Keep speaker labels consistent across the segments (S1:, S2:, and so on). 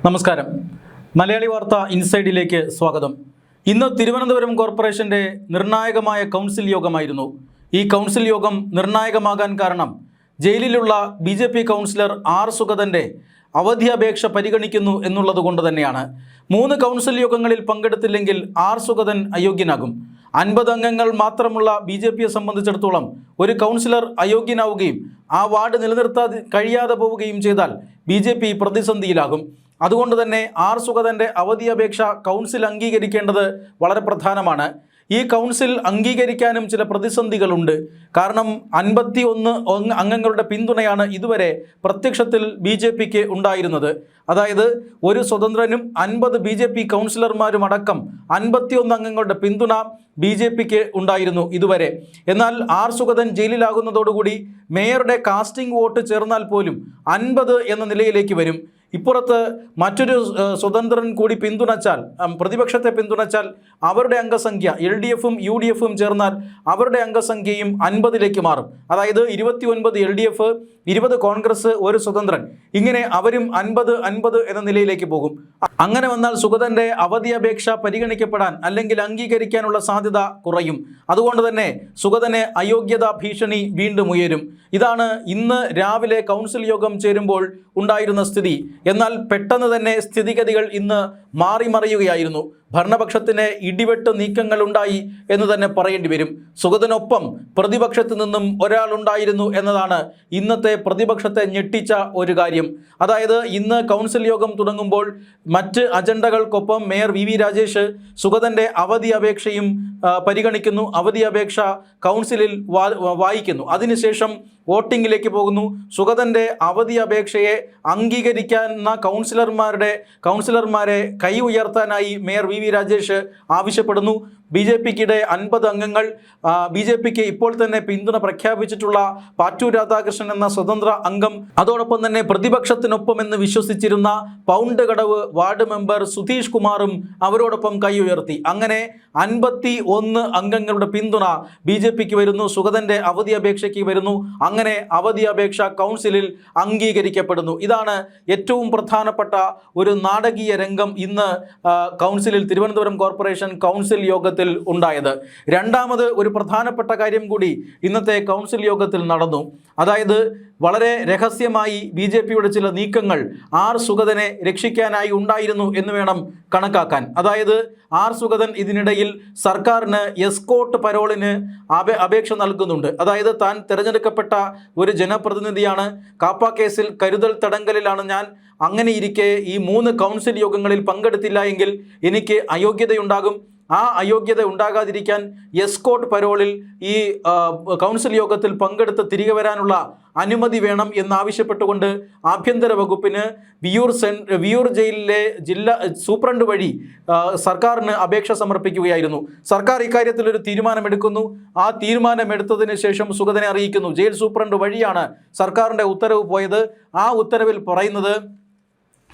S1: നമസ്കാരം. മലയാളി വാർത്ത ഇൻസൈഡിലേക്ക് സ്വാഗതം. ഇന്ന് തിരുവനന്തപുരം കോർപ്പറേഷന്റെ നിർണായകമായ കൗൺസിൽ യോഗമായിരുന്നു. ഈ കൗൺസിൽ യോഗം നിർണായകമാകാൻ കാരണം ജയിലിലുള്ള BJP കൗൺസിലർ ആർ സുഗതന്റെ അവധി അപേക്ഷ പരിഗണിക്കുന്നു എന്നുള്ളത് കൊണ്ട് തന്നെയാണ്. 3 കൗൺസിൽ യോഗങ്ങളിൽ പങ്കെടുത്തില്ലെങ്കിൽ ആർ സുഗതൻ അയോഗ്യനാകും. 50 അംഗങ്ങൾ മാത്രമുള്ള BJPയെ സംബന്ധിച്ചിടത്തോളം ഒരു കൗൺസിലർ അയോഗ്യനാവുകയും ആ വാർഡ് നിലനിർത്താൻ കഴിയാതെ പോവുകയും ചെയ്താൽ BJP പ്രതിസന്ധിയിലാകും. അതുകൊണ്ട് തന്നെ ആർ സുഗതന്റെ അവധി അപേക്ഷ കൗൺസിൽ അംഗീകരിക്കേണ്ടത് വളരെ പ്രധാനമാണ്. ഈ കൗൺസിൽ അംഗീകരിക്കാനും ചില പ്രതിസന്ധികളുണ്ട്. കാരണം 51 അംഗങ്ങളുടെ പിന്തുണയാണ് ഇതുവരെ പ്രത്യക്ഷത്തിൽ BJPക്ക് ഉണ്ടായിരുന്നത്. അതായത് ഒരു സ്വതന്ത്രനും 50 BJP കൗൺസിലർമാരും അടക്കം 51 അംഗങ്ങളുടെ പിന്തുണ BJPക്ക് ഉണ്ടായിരുന്നു ഇതുവരെ. എന്നാൽ ആർ സുഗതൻ ജയിലിലാകുന്നതോടുകൂടി മേയറുടെ കാസ്റ്റിംഗ് വോട്ട് ചേർന്നാൽ പോലും 50 എന്ന നിലയിലേക്ക് വരും. ഇപ്പുറത്ത് മറ്റൊരു സ്വതന്ത്രൻ കൂടി പിന്തുണച്ചാൽ, പ്രതിപക്ഷത്തെ പിന്തുണച്ചാൽ അവരുടെ അംഗസംഖ്യ LDFും UDFും ചേർന്നാൽ അവരുടെ അംഗസംഖ്യയും 50ലേക്ക് മാറും. അതായത് 29 LDF, 20 കോൺഗ്രസ്, ഒരു സ്വതന്ത്രൻ, ഇങ്ങനെ അവരും 50 എന്ന നിലയിലേക്ക് പോകും. അങ്ങനെ വന്നാൽ സുഗതന്റെ അവധി അപേക്ഷ പരിഗണിക്കപ്പെടാൻ അല്ലെങ്കിൽ അംഗീകരിക്കാനുള്ള സാധ്യത കുറയും. അതുകൊണ്ട് തന്നെ സുഗതന് അയോഗ്യതാ ഭീഷണി വീണ്ടും ഉയരും. ഇതാണ് ഇന്ന് രാവിലെ കൗൺസിൽ യോഗം ചേരുമ്പോൾ ഉണ്ടായിരുന്ന സ്ഥിതി. എന്നാൽ പെട്ടെന്ന് തന്നെ സ്ഥിതിഗതികൾ ഇന്ന് മാറിമറിയുകയായിരുന്നു. ഭരണപക്ഷത്തിന് ഇടിവെട്ട് നീക്കങ്ങൾ ഉണ്ടായി എന്ന് തന്നെ പറയേണ്ടി വരും. സുഗതനൊപ്പം പ്രതിപക്ഷത്തു നിന്നും ഒരാളുണ്ടായിരുന്നു എന്നതാണ് ഇന്നത്തെ പ്രതിപക്ഷത്തെ ഞെട്ടിച്ച ഒരു കാര്യം. അതായത് ഇന്ന് കൗൺസിൽ യോഗം തുടങ്ങുമ്പോൾ മറ്റ് അജണ്ടകൾക്കൊപ്പം മേയർ VV രാജേഷ് സുഗതന്റെ അവധി അപേക്ഷയും പരിഗണിക്കുന്നു. അവധി അപേക്ഷ കൗൺസിലിൽ വായിക്കുന്നു. അതിനുശേഷം വോട്ടിങ്ങിലേക്ക് പോകുന്നു. സുഗതന്റെ അവധി അപേക്ഷയെ അംഗീകരിക്കുന്ന കൗൺസിലർമാരെ കൈ ഉയർത്താനായി മേയർ VV രാജേഷ് ആവശ്യപ്പെടുന്നു. BJPക്കിടെ 50 അംഗങ്ങൾ, BJPക്ക് ഇപ്പോൾ തന്നെ പിന്തുണ പ്രഖ്യാപിച്ചിട്ടുള്ള പാറ്റൂർ രാധാകൃഷ്ണൻ എന്ന സ്വതന്ത്ര അംഗം, അതോടൊപ്പം തന്നെ പ്രതിപക്ഷത്തിനൊപ്പം എന്ന് വിശ്വസിച്ചിരുന്ന പൗണ്ട് കടവ് വാർഡ് മെമ്പർ സുധീഷ് കുമാറും അവരോടൊപ്പം കൈ ഉയർത്തി. അങ്ങനെ 51 അംഗങ്ങളുടെ പിന്തുണ BJPക്ക് വരുന്നു, സുഗതന്റെ അവധി അപേക്ഷയ്ക്ക് വരുന്നു. അങ്ങനെ അവധി അപേക്ഷ കൗൺസിലിൽ അംഗീകരിക്കപ്പെടുന്നു. ഇതാണ് ഏറ്റവും പ്രധാനപ്പെട്ട ഒരു നാടകീയ രംഗം ഇന്ന് കൗൺസിലിൽ, തിരുവനന്തപുരം കോർപ്പറേഷൻ കൗൺസിൽ യോഗത്തിൽ ഉണ്ടായത്. രണ്ടാമത് ഒരു പ്രധാനപ്പെട്ട കാര്യം കൂടി ഇന്നത്തെ കൗൺസിൽ യോഗത്തിൽ നടന്നു. അതായത് വളരെ രഹസ്യമായി BJPയുടെ ചില നീക്കങ്ങൾ ആർ സുഗതനെ രക്ഷിക്കാനായി ഉണ്ടായിരുന്നു എന്ന് വേണം കണക്കാക്കാൻ. അതായത് ആർ സുഗതൻ ഇതിനിടയിൽ സർക്കാരിന് എസ്കോർട്ട് പരോളിന് അപേക്ഷ നൽകുന്നുണ്ട്. അതായത് താൻ തിരഞ്ഞെടുക്കപ്പെട്ട ഒരു ജനപ്രതിനിധിയാണ്, കാപ്പ കേസിൽ കരുതൽ തടങ്കലിലാണ് ഞാൻ, അങ്ങനെ ഇരിക്കെ ഈ 3 കൗൺസിൽ യോഗങ്ങളിൽ പങ്കെടുത്തില്ല എങ്കിൽ എനിക്ക് അയോഗ്യതയുണ്ടാകും. ആ അയോഗ്യത ഉണ്ടാകാതിരിക്കാൻ എസ്കോർട്ട് പരോളിൽ ഈ കൗൺസിൽ യോഗത്തിൽ പങ്കെടുത്ത് തിരികെ വരാനുള്ള അനുമതി വേണം എന്നാവശ്യപ്പെട്ടുകൊണ്ട് ആഭ്യന്തര വകുപ്പിന് വിയൂർ ജയിലിലെ ജില്ലാ സൂപ്രണ്ട് വഴി സർക്കാരിന് അപേക്ഷ സമർപ്പിക്കുകയായിരുന്നു. സർക്കാർ ഇക്കാര്യത്തിൽ ഒരു തീരുമാനമെടുക്കുന്നു. ആ തീരുമാനമെടുത്തതിന് ശേഷം സുഗതനെ അറിയിക്കുന്നു. ജയിൽ സൂപ്രണ്ട് വഴിയാണ് സർക്കാരിൻ്റെ ഉത്തരവ് പോയത്. ആ ഉത്തരവിൽ പറയുന്നത്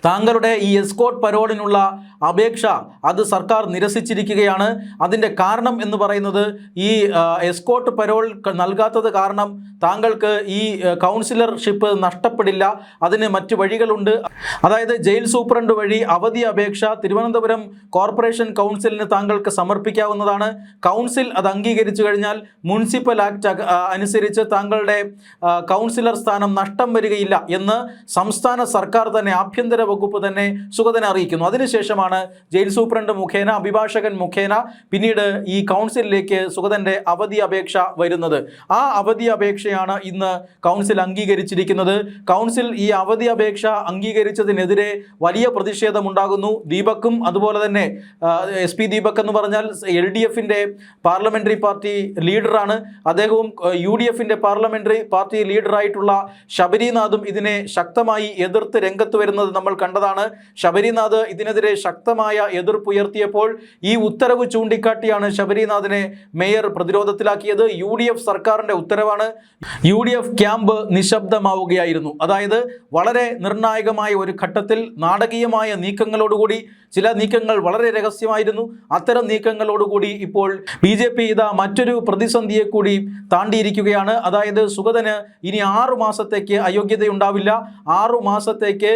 S1: താങ്കളുടെ ഈ എസ്കോർട്ട് പരോളിനുള്ള അപേക്ഷ അത് സർക്കാർ നിരസിച്ചിരിക്കുകയാണ്. അതിൻ്റെ കാരണം എന്ന് പറയുന്നത് ഈ എസ്കോർട്ട് പരോൾ നൽകാത്തത് കാരണം താങ്കൾക്ക് ഈ കൗൺസിലർഷിപ്പ് നഷ്ടപ്പെടില്ല, അതിന് മറ്റ് വഴികളുണ്ട്. അതായത് ജയിൽ സൂപ്രണ്ട് വഴി അവധി അപേക്ഷ തിരുവനന്തപുരം കോർപ്പറേഷൻ കൗൺസിലിന് താങ്കൾക്ക് സമർപ്പിക്കാവുന്നതാണ്. കൗൺസിൽ അത് അംഗീകരിച്ചു കഴിഞ്ഞാൽ മുനിസിപ്പൽ ആക്ട് അനുസരിച്ച് താങ്കളുടെ കൗൺസിലർ സ്ഥാനം നഷ്ടം വരികയില്ല എന്ന് സംസ്ഥാന സർക്കാർ തന്നെ, ആഭ്യന്തര വകുപ്പ് തന്നെ സുഗതനെ അറിയിക്കുന്നു. അതിനുശേഷമാണ് ജയിൽ സൂപ്രണ്ട് മുഖേന, അഭിഭാഷകൻ മുഖേന പിന്നീട് ഈ കൗൺസിലിലേക്ക് സുഗതന്റെ അവധി അപേക്ഷ വരുന്നത്. ആ അവധി അപേക്ഷയാണ് ഇന്ന് കൗൺസിൽ അംഗീകരിച്ചിരിക്കുന്നത്. കൗൺസിൽ ഈ അവധി അപേക്ഷ അംഗീകരിച്ചതിനെതിരെ വലിയ പ്രതിഷേധമുണ്ടാകുന്നു. ദീപക്കും അതുപോലെ തന്നെ SP ദീപക് എന്ന് പറഞ്ഞാൽ LDFിൻ്റെ പാർലമെൻ്ററി പാർട്ടി ലീഡറാണ്. അദ്ദേഹവും UDFിൻ്റെ പാർലമെൻ്ററി പാർട്ടി ലീഡറായിട്ടുള്ള ശബരിനാഥും ഇതിനെ ശക്തമായി എതിർത്ത് രംഗത്ത് വരുന്നത് നമ്മൾ കണ്ടതാണ്. ശബരിനാഥ് ഇതിനെതിരെ ശക്തമായ എതിർപ്പുയർത്തിയപ്പോൾ ഈ ഉത്തരവ് ചൂണ്ടിക്കാട്ടിയാണ് ശബരിനാഥിനെ മേയർ പ്രതിരോധത്തിലാക്കിയത്. UDF സർക്കാരിൻ്റെ ഉത്തരവാണ്. UDF ക്യാമ്പ് നിശബ്ദമാവുകയായിരുന്നു. അതായത് വളരെ നിർണായകമായ ഒരു ഘട്ടത്തിൽ നാടകീയമായ നീക്കങ്ങളോടുകൂടി, ചില നീക്കങ്ങൾ വളരെ രഹസ്യമായിരുന്നു, അത്തരം നീക്കങ്ങളോടുകൂടി ഇപ്പോൾ BJP ഇതാ മറ്റൊരു പ്രതിസന്ധിയെ കൂടി താണ്ടിയിരിക്കുകയാണ്. അതായത് സുഗതന് ഇനി 6 മാസത്തേക്ക് അയോഗ്യതയുണ്ടാവില്ല. 6 മാസത്തേക്ക്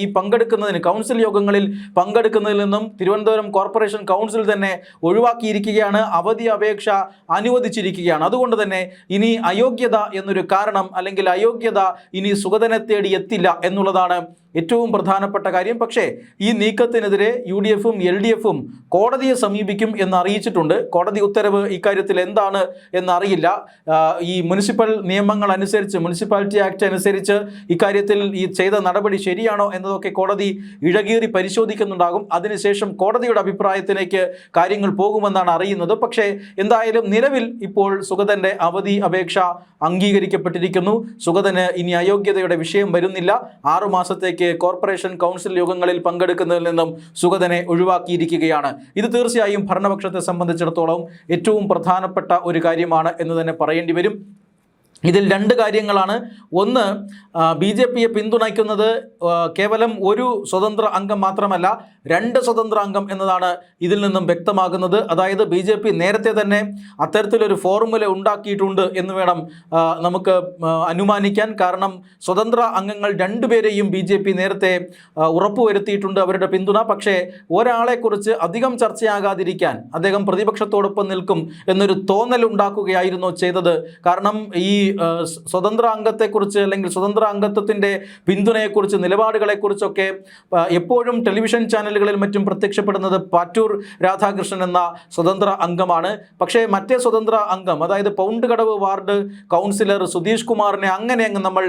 S1: ഈ പങ്കെടുക്കുന്നതിന് കൗൺസിൽ യോഗങ്ങളിൽ പങ്കെടുക്കുന്നതിൽ നിന്നും തിരുവനന്തപുരം കോർപ്പറേഷൻ കൗൺസിൽ തന്നെ ഒഴിവാക്കിയിരിക്കുകയാണ്, അവധി അപേക്ഷ അനുവദിച്ചിരിക്കുകയാണ്. അതുകൊണ്ട് തന്നെ ഇനി അയോഗ്യത എന്നൊരു കാരണം അല്ലെങ്കിൽ അയോഗ്യത ഇനി സുഗതനെ തേടി എത്തില്ല എന്നുള്ളതാണ് ഏറ്റവും പ്രധാനപ്പെട്ട കാര്യം. പക്ഷേ ഈ നീക്കത്തിനെതിരെ UDFും LDFും കോടതിയെ സമീപിക്കും എന്ന് അറിയിച്ചിട്ടുണ്ട്. കോടതി ഉത്തരവ് ഇക്കാര്യത്തിൽ എന്താണ് എന്നറിയില്ല. ഈ മുനിസിപ്പൽ നിയമങ്ങൾ അനുസരിച്ച്, മുനിസിപ്പാലിറ്റി ആക്ട് അനുസരിച്ച് ഇക്കാര്യത്തിൽ ഈ ചെയ്ത നടപടി ശരിയാണോ എന്നതൊക്കെ കോടതി ഇഴകീറി പരിശോധിക്കുന്നുണ്ടാകും. അതിനുശേഷം കോടതിയുടെ അഭിപ്രായത്തിലേക്ക് കാര്യങ്ങൾ പോകുമെന്നാണ് അറിയുന്നത്. പക്ഷേ എന്തായാലും നിലവിൽ ഇപ്പോൾ സുഗതൻ്റെ അവധി അപേക്ഷ അംഗീകരിക്കപ്പെട്ടിരിക്കുന്നു. സുഗതന് ഇനി അയോഗ്യതയുടെ വിഷയം വരുന്നില്ല. 6 മാസത്തേക്ക് കോർപ്പറേഷൻ കൗൺസിൽ യോഗങ്ങളിൽ പങ്കെടുക്കുന്നതിൽ നിന്നും സുഗതനെ ഒഴിവാക്കിയിരിക്കുകയാണ്. ഇത് തീർച്ചയായും ഭരണപക്ഷത്തെ സംബന്ധിച്ചിടത്തോളം ഏറ്റവും പ്രധാനപ്പെട്ട ഒരു കാര്യമാണ് എന്ന് തന്നെ പറയേണ്ടി വരും. ഇതിൽ 2 കാര്യങ്ങളാണ്. ഒന്ന്, BJPയെ പിന്തുണയ്ക്കുന്നത് കേവലം ഒരു സ്വതന്ത്ര അംഗം മാത്രമല്ല, 2 സ്വതന്ത്ര അംഗം എന്നതാണ് ഇതിൽ നിന്നും വ്യക്തമാകുന്നത്. അതായത് BJP നേരത്തെ തന്നെ അത്തരത്തിലൊരു ഫോർമുല ഉണ്ടാക്കിയിട്ടുണ്ട് എന്ന് വേണം നമുക്ക് അനുമാനിക്കാൻ. കാരണം സ്വതന്ത്ര അംഗങ്ങൾ 2 പേരെയും BJP നേരത്തെ ഉറപ്പുവരുത്തിയിട്ടുണ്ട് അവരുടെ പിന്തുണ. പക്ഷേ ഒരാളെക്കുറിച്ച് അധികം ചർച്ചയാകാതിരിക്കാൻ അദ്ദേഹം പ്രതിപക്ഷത്തോടൊപ്പം നിൽക്കും എന്നൊരു തോന്നൽ ഉണ്ടാക്കുകയായിരുന്നു ചെയ്തത്. കാരണം ഈ സ്വതന്ത്ര അംഗത്തെക്കുറിച്ച് അല്ലെങ്കിൽ സ്വതന്ത്ര അംഗത്വത്തിൻ്റെ പിന്തുണയെക്കുറിച്ച്, നിലപാടുകളെക്കുറിച്ചൊക്കെ എപ്പോഴും ടെലിവിഷൻ ചാനലുകളിൽ മറ്റും പ്രത്യക്ഷപ്പെടുന്നത് പാറ്റൂർ രാധാകൃഷ്ണൻ എന്ന സ്വതന്ത്ര അംഗമാണ്. പക്ഷേ മറ്റേ സ്വതന്ത്ര അംഗം, അതായത് പൗണ്ടുകടവ് വാർഡ് കൗൺസിലർ സുധീഷ് കുമാറിനെ അങ്ങ് നമ്മൾ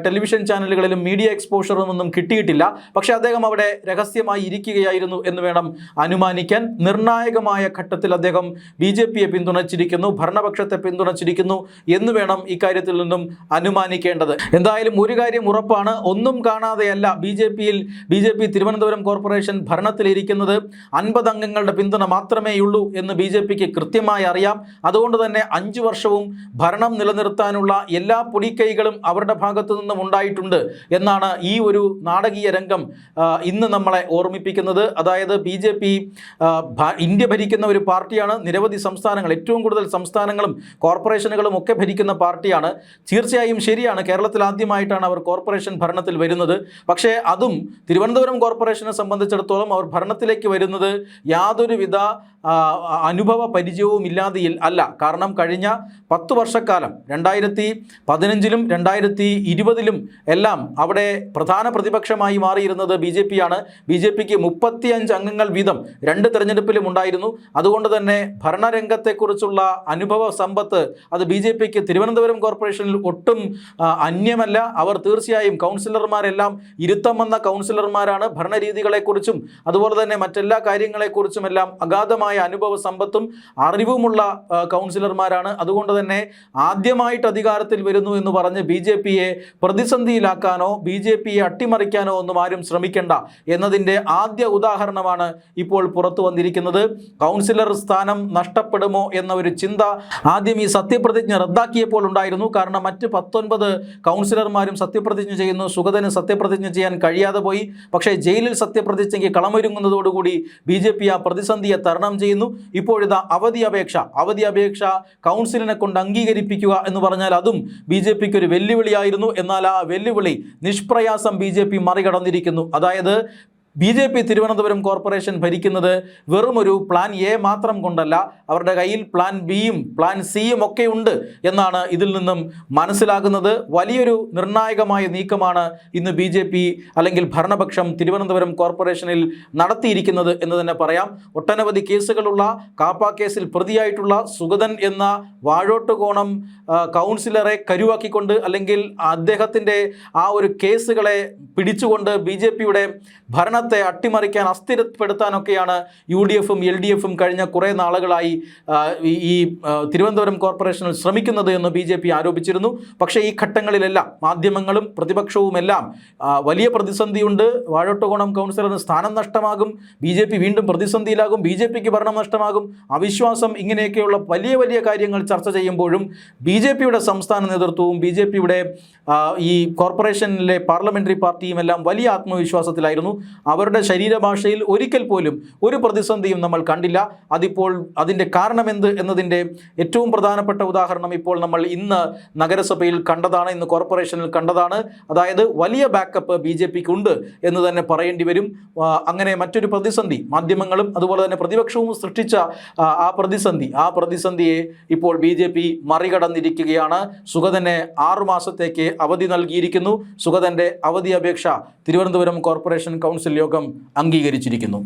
S1: ടെലിവിഷൻ ചാനലുകളിലും മീഡിയ എക്സ്പോഷറും ഒന്നും കിട്ടിയിട്ടില്ല. പക്ഷേ അദ്ദേഹം അവിടെ രഹസ്യമായി ഇരിക്കുകയായിരുന്നു എന്ന് വേണം അനുമാനിക്കാൻ. നിർണായകമായ ഘട്ടത്തിൽ അദ്ദേഹം BJPയെ പിന്തുണച്ചിരിക്കുന്നു, ഭരണപക്ഷത്തെ പിന്തുണച്ചിരിക്കുന്നു എന്ന് വേണം ഇക്കാര്യത്തിൽ നിന്നും അനുമാനിക്കേണ്ടത്. എന്തായാലും ഒരു കാര്യം ഉറപ്പാണ്, ഒന്നും കാണാതെയല്ല BJP തിരുവനന്തപുരം കോർപ്പറേഷൻ ഭരണത്തിലിരിക്കുന്നത്. 50 അംഗങ്ങളുടെ പിന്തുണ മാത്രമേയുള്ളൂ എന്ന് BJPക്ക് കൃത്യമായി അറിയാം. അതുകൊണ്ട് തന്നെ 5 വർഷവും ഭരണം നിലനിർത്താനുള്ള എല്ലാ പൊടിക്കൈകളും അവരുടെ ഭാഗത്തു നിന്നും ഉണ്ടായിട്ടുണ്ട് എന്നാണ് ഈ ഒരു നാടകീയ രംഗം ഇന്ന് നമ്മളെ ഓർമ്മിപ്പിക്കുന്നത്. അതായത് BJP ഇന്ത്യ ഭരിക്കുന്ന ഒരു പാർട്ടിയാണ്. നിരവധി സംസ്ഥാനങ്ങൾ, ഏറ്റവും കൂടുതൽ സംസ്ഥാനങ്ങളും കോർപ്പറേഷനുകളും ഒക്കെ ഭരിക്കുന്ന പാർട്ടിയാണ്. തീർച്ചയായും ശരിയാണ്, കേരളത്തിൽ ആദ്യമായിട്ടാണ് അവർ കോർപ്പറേഷൻ ഭരണത്തിൽ വരുന്നത്. പക്ഷേ അതും തിരുവനന്തപുരം കോർപ്പറേഷനെ സംബന്ധിച്ചിടത്തോളം അവർ ഭരണത്തിലേക്ക് വരുന്നത് യാതൊരുവിധ അനുഭവ പരിചയവും ഇല്ലാതെ അല്ല. കാരണം കഴിഞ്ഞ 10 വർഷക്കാലം 2015-ലും 2020-ലും എല്ലാം അവിടെ പ്രധാന പ്രതിപക്ഷമായി മാറിയിരുന്നത് BJPയാണ്. BJPക്ക് 35 അംഗങ്ങൾ വീതം 2 തെരഞ്ഞെടുപ്പിലും ഉണ്ടായിരുന്നു. അതുകൊണ്ട് തന്നെ ഭരണരംഗത്തെക്കുറിച്ചുള്ള അനുഭവ സമ്പത്ത് അത് BJPക്ക് തിരുവനന്തപുരം കോർപ്പറേഷനിൽ ഒട്ടും അന്യമല്ല. അവർ തീർച്ചയായും കൗൺസിലർമാരെല്ലാം ഇരുത്തം വന്ന കൗൺസിലർമാരാണ്. ഭരണരീതികളെക്കുറിച്ചും അതുപോലെ തന്നെ മറ്റെല്ലാ കാര്യങ്ങളെക്കുറിച്ചുമെല്ലാം അഗാധമായ അനുഭവ സമ്പത്തും അറിവുമുള്ള കൗൺസിലർമാരാണ്. അതുകൊണ്ട് തന്നെ ആദ്യമായിട്ട് അധികാരത്തിൽ വരുന്നു എന്ന് പറഞ്ഞ് BJPയെ പ്രതിസന്ധിയിലാക്കാനോ BJPയെ അട്ടിമറിക്കാനോ ഒന്നും ആരും ശ്രമിക്കേണ്ട എന്നതിൻ്റെ ആദ്യ ഉദാഹരണമാണ് ഇപ്പോൾ പുറത്തു വന്നിരിക്കുന്നത്. കൗൺസിലർ സ്ഥാനം നഷ്ടപ്പെടുമോ എന്ന ഒരു ചിന്ത ആദ്യം ഈ സത്യപ്രതിജ്ഞ റദ്ദാക്കിയപ്പോൾ ഉണ്ടായിരുന്നു. കാരണം മറ്റ് 19 കൗൺസിലർമാരും സത്യപ്രതിജ്ഞ ചെയ്യുന്നു. സുഗതന് സത്യപ്രതിജ്ഞ ചെയ്യാൻ കഴിയാതെ പോയി. പക്ഷേ ജയിലിൽ സത്യപ്രതിജ്ഞയ്ക്ക് കളമൊരുങ്ങുന്നതോടുകൂടി BJP ആ പ്രതിസന്ധിയെ തരണം ചെയ്യുന്നു. ഇപ്പോഴിതാ അവധി അപേക്ഷ കൗൺസിലിനെ കൊണ്ട് അംഗീകരിപ്പിക്കുക എന്ന് പറഞ്ഞാൽ അതും BJPക്ക് ഒരു വെല്ലുവിളിയായിരുന്നു. എന്നാൽ ആ വെല്ലുവിളി നിഷ്പ്രയാസം BJP മറികടന്നിരിക്കുന്നു. അതായത് BJP തിരുവനന്തപുരം കോർപ്പറേഷൻ ഭരിക്കുന്നത് വെറും ഒരു പ്ലാൻ എ മാത്രം കൊണ്ടല്ല, അവരുടെ കയ്യിൽ പ്ലാൻ ബിയും പ്ലാൻ സിയും ഒക്കെ ഉണ്ട് എന്നാണ് ഇതിൽ നിന്നും മനസ്സിലാകുന്നത്. വലിയൊരു നിർണായകമായ നീക്കമാണ് ഇന്ന് BJP അല്ലെങ്കിൽ ഭരണപക്ഷം തിരുവനന്തപുരം കോർപ്പറേഷനിൽ നടത്തിയിരിക്കുന്നത് എന്ന് തന്നെ പറയാം. ഒട്ടനവധി കേസുകളുള്ള കാപ്പ കേസിൽ പ്രതിയായിട്ടുള്ള സുഗതൻ എന്ന വാഴോട്ടുകോണം കൗൺസിലറെ കരുവാക്കിക്കൊണ്ട് അല്ലെങ്കിൽ അദ്ദേഹത്തിൻ്റെ ആ ഒരു കേസുകളെ പിടിച്ചുകൊണ്ട് BJPയുടെ ഭരണത്തെ അട്ടിമറിക്കാൻ, അസ്ഥിരപ്പെടുത്താനൊക്കെയാണ് UDFും LDFും കഴിഞ്ഞ കുറേ നാളുകളായി ഈ തിരുവനന്തപുരം കോർപ്പറേഷനിൽ ശ്രമിക്കുന്നത് എന്ന് BJP ആരോപിച്ചിരുന്നു. പക്ഷേ ഈ ഘട്ടങ്ങളിലെല്ലാം മാധ്യമങ്ങളും പ്രതിപക്ഷവുമെല്ലാം വലിയ പ്രതിസന്ധിയുണ്ട്, വാഴോട്ടുകോണം കൗൺസിലറിന് സ്ഥാനം നഷ്ടമാകും, BJP വീണ്ടും പ്രതിസന്ധിയിലാകും, BJPക്ക് ഭരണം നഷ്ടമാകും, അവിശ്വാസം, ഇങ്ങനെയൊക്കെയുള്ള വലിയ വലിയ കാര്യങ്ങൾ ചർച്ച ചെയ്യുമ്പോഴും BJPയുടെ സംസ്ഥാന നേതൃത്വവും BJPയുടെ ഈ കോർപ്പറേഷനിലെ പാർലമെൻ്ററി പാർട്ടിയും എല്ലാം വലിയ ആത്മവിശ്വാസത്തിലായിരുന്നു. അവരുടെ ശരീരഭാഷയിൽ ഒരിക്കൽ പോലും ഒരു പ്രതിസന്ധിയും നമ്മൾ കണ്ടില്ല. അതിപ്പോൾ അതിൻ്റെ കാരണമെന്ത് എന്നതിൻ്റെ ഏറ്റവും പ്രധാനപ്പെട്ട ഉദാഹരണം ഇപ്പോൾ നമ്മൾ ഇന്ന് നഗരസഭയിൽ കണ്ടതാണ്, ഇന്ന് കോർപ്പറേഷനിൽ കണ്ടതാണ്. അതായത് വലിയ ബാക്കപ്പ് BJPക്ക് ഉണ്ട് എന്ന് തന്നെ പറയേണ്ടി വരും. അങ്ങനെ മറ്റൊരു പ്രതിസന്ധി മാധ്യമങ്ങളും അതുപോലെ തന്നെ പ്രതിപക്ഷവും സൃഷ്ടിച്ച ആ പ്രതിസന്ധിയെ ഇപ്പോൾ BJP മറികടന്നിരിക്കുകയാണ്. സുഗതന് 6 മാസത്തേക്ക് അവധി നൽകിയിരിക്കുന്നു. സുഗതന്റെ അവധി അപേക്ഷ തിരുവനന്തപുരം കോർപ്പറേഷൻ കൗൺസിൽ യോഗം അംഗീകരിച്ചിരിക്കുന്നു.